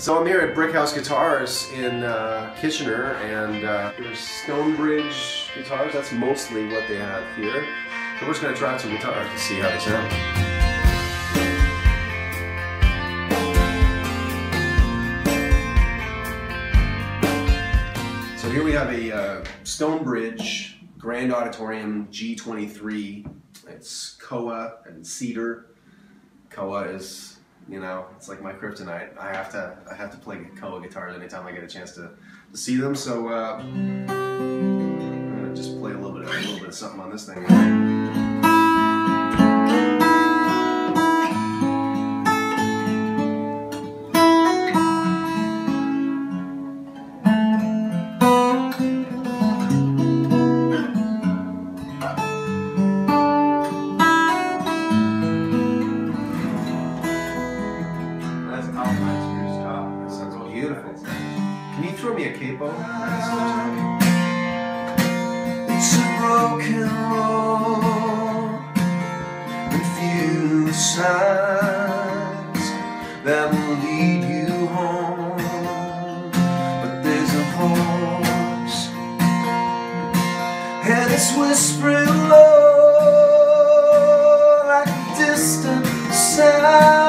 So I'm here at Brickhouse Guitars in Kitchener, and there's Stonebridge guitars. That's mostly what they have here. So we're just going to try out some guitars to see how they sound. So here we have a Stonebridge Grand Auditorium G23. It's koa and cedar. Koa is, you know, it's like my kryptonite. I have to play koa guitars anytime I get a chance to see them. So I'm gonna just play a little bit of something on this thing. Beautiful. Can you throw me a capo? It's a broken road with few signs that will lead you home, but there's a voice and it's whispering low like a distant sound.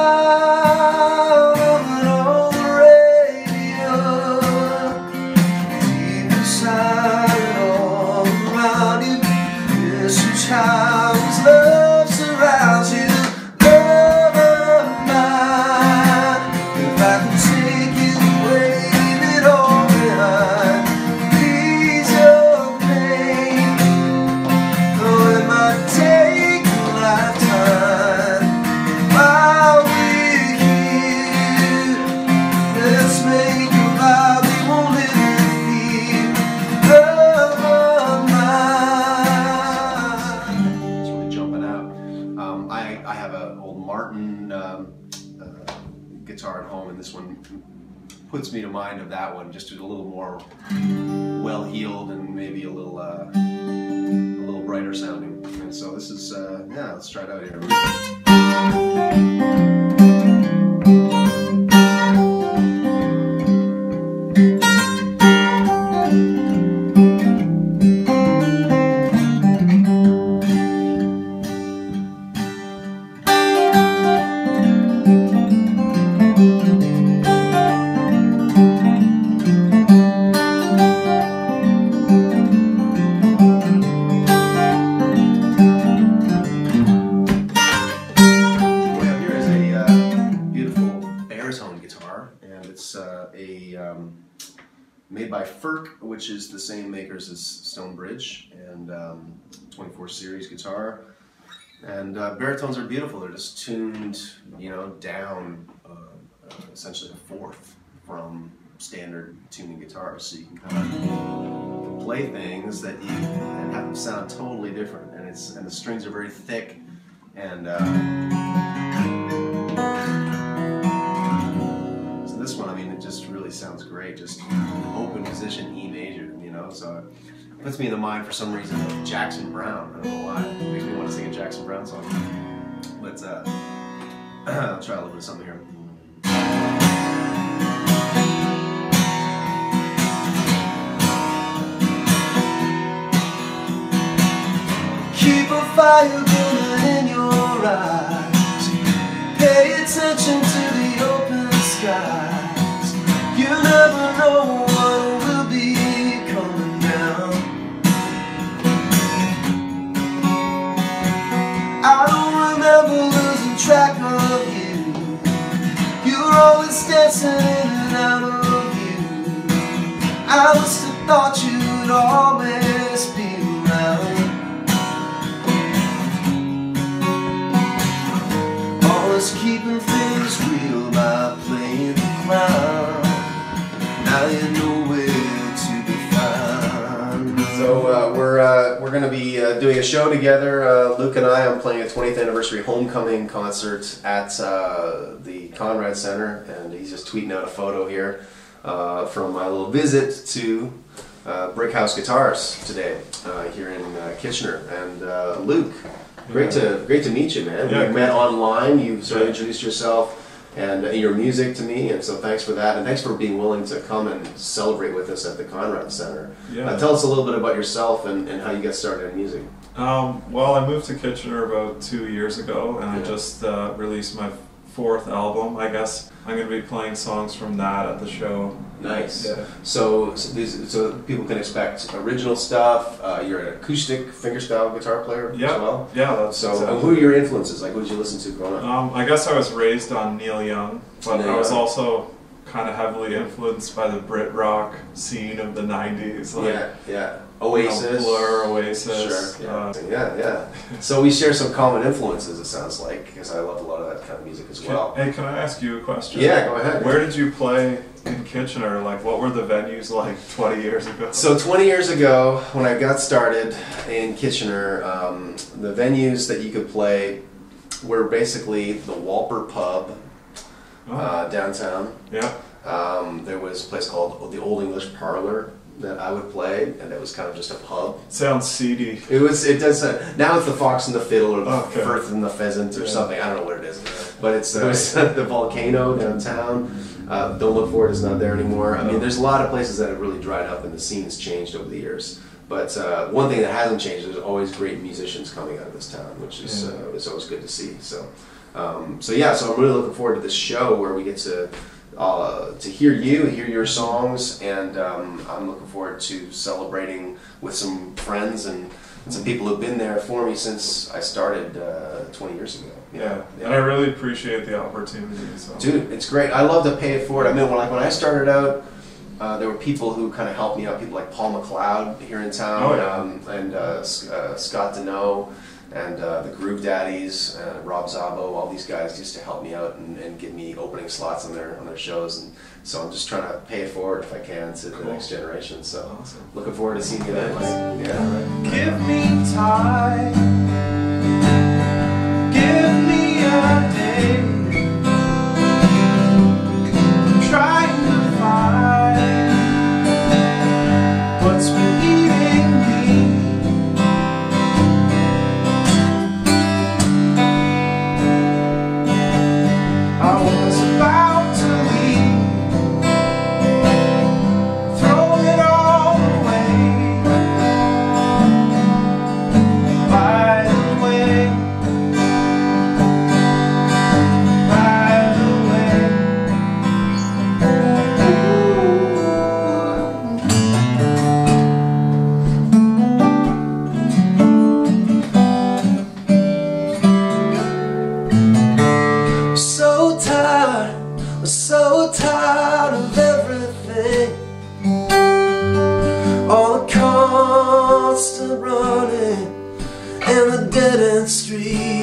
Times love surrounds you, love of mine. If I can take you away, leave it all behind. Ease your pain, though it might take a lifetime. While we're here, let's make a vow we won't live in fear. Love of mine. I have an old Martin guitar at home, and this one puts me to mind of that one, just a little more well-heeled and maybe a little brighter sounding. And so this is, yeah, let's try it out here. Guitar, and it's made by which is the same makers as Stonebridge, and 24 series guitar. And baritones are beautiful. They're just tuned, you know, down essentially a fourth from standard tuning guitars, so you can kind of play things that and have them sound totally different. And the strings are very thick, and this one, I mean, it just really sounds great. Just open position E major, you know. So it puts me in the mind for some reason of Jackson Browne. I don't know why. It makes me want to sing a Jackson Browne song. Let's I'll try a little bit of something here. Keep a fire burning in your eyes. Pay attention to the open skies. You never know what will be coming down. I don't remember losing track of you. You're always dancing in and out of you. I must have thought you'd always be around. Always keeping things real by playing the clown. Now you know where to be found. So we're going to be doing a show together. Luke and I. I'm playing a 20th anniversary homecoming concert at the Conrad Centre, and he's just tweeting out a photo here from my little visit to Brickhouse Guitars today here in Kitchener. And Luke, great to meet you, man. Yeah, we met online. You sort of introduced yourself and your music to me, and so thanks for that, and thanks for being willing to come and celebrate with us at the Conrad Centre. Yeah. Tell us a little bit about yourself and how you got started in music. Well, I moved to Kitchener about 2 years ago, and I just released my 4th album. I guess I'm going to be playing songs from that at the show. Nice. Yeah. So people can expect original stuff. You're an acoustic fingerstyle guitar player as well. Yeah, that's so. exactly. Who are your influences? Like, who did you listen to growing up? I guess I was raised on Neil Young, but Neil I was Young. also kind of heavily influenced by the Brit rock scene of the '90s. Like, yeah. Oasis. Blur, Oasis. Sure. Yeah. So we share some common influences, it sounds like, because I love a lot of that kind of music as well. Hey, can I ask you a question? Yeah, go ahead. Where did you play in Kitchener? Like, what were the venues like 20 years ago? So 20 years ago, when I got started in Kitchener, the venues that you could play were basically the Walper Pub downtown. Yeah. There was a place called the Old English Parlor that I would play, and it was kind of just a pub. Sounds seedy. It does. Now it's the Fox and the Fiddle, or the Firth and the Pheasant, or something. I don't know what it is, but it was the Volcano downtown. Don't Look For It is not there anymore. I mean, there's a lot of places that have really dried up, and the scene's changed over the years. But one thing that hasn't changed, there's always great musicians coming out of this town, which is it's always good to see. So I'm really looking forward to this show where we get to hear your songs, and I'm looking forward to celebrating with some friends and some people who've been there for me since I started 20 years ago. Yeah, and I really appreciate the opportunity. So. Dude, it's great. I love to pay it forward. I mean, when I started out, there were people who kind of helped me out, people like Paul McLeod here in town, and Scott Deneau, and the Groove Daddies, Rob Zabo, all these guys used to help me out and give me opening slots on their shows, and so I'm just trying to pay it forward if I can to the next generation. So looking forward to seeing you then. Yeah. Give me time, give me a day, I'm trying to find what's been eating me. I was about to leave, throw it all away. By the way, so tired of everything, all the constant running and the dead end street.